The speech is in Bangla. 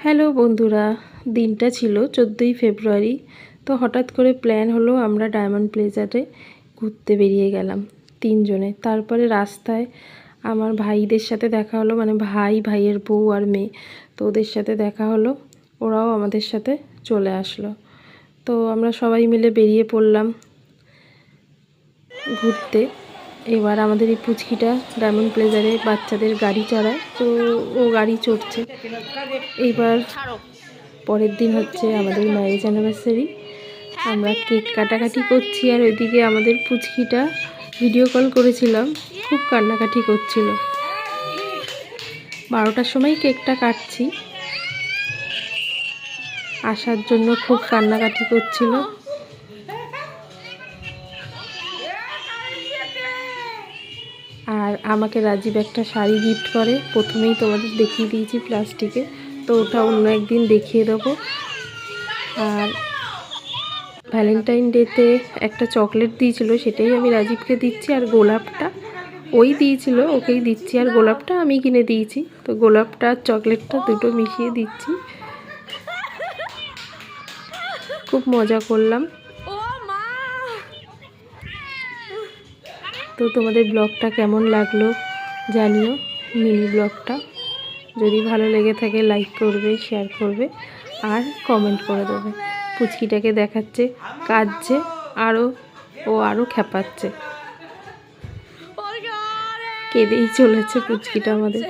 হ্যালো বন্ধুরা, দিনটা ছিল 14ই ফেব্রুয়ারি। তো হঠাৎ করে প্ল্যান হলো আমরা ডায়মন্ড প্লেজারে ঘুরতে বেরিয়ে গেলাম তিনজনে। তারপরে রাস্তায় আমার ভাইদের সাথে দেখা হলো, মানে ভাইয়ের বউ আর মেয়ে। তো ওদের সাথে দেখা হলো, ওরাও আমাদের সাথে চলে আসলো। তো আমরা সবাই মিলে বেরিয়ে পড়লাম ঘুরতে। এবার আমাদের এই পুচকিটা ডায়মন্ড প্লেজারে বাচ্চাদের গাড়ি চড়ায়, তো ও গাড়ি চড়ছে। এইবার পরের দিন হচ্ছে আমাদের ম্যারেজ অ্যানিভার্সারি। আমরা কেক কাটাকাটি করছি, আর ওইদিকে আমাদের পুচকিটা ভিডিও কল করেছিলাম, খুব কান্নাকাটি করছিল। 12টার সময় কেকটা কাটছি, আসার জন্য খুব কান্নাকাটি করছিল। আর আমাকে রাজীব একটা শাড়ি গিফট করে, প্রথমেই তোমাদের দেখিয়ে দিয়েছি প্লাস্টিকে, তো ওটা অন্য একদিন দেখিয়ে দেবো। আর ভ্যালেন্টাইন ডেতে একটা চকলেট দিয়েছিল, সেটাই আমি রাজীবকে দিচ্ছি। আর গোলাপটা ওই দিয়েছিল, ওকেই দিচ্ছি। আর গোলাপটা আমি কিনে দিয়েছি, তো গোলাপটা আর চকলেটটা দুটো মিশিয়ে দিচ্ছি। খুব মজা করলাম। তো তোমাদের ব্লগটা কেমন লাগলো জানিও, মিনি ব্লগটা। যদি ভালো লেগে থাকে লাইক করবে, শেয়ার করবে আর কমেন্ট করে দেবে। পুচকিটাকে দেখাচ্ছে কাঁদছে, ও আরও খেপাচ্ছে, কেঁদেই চলেছে পুচকিটা আমাদের।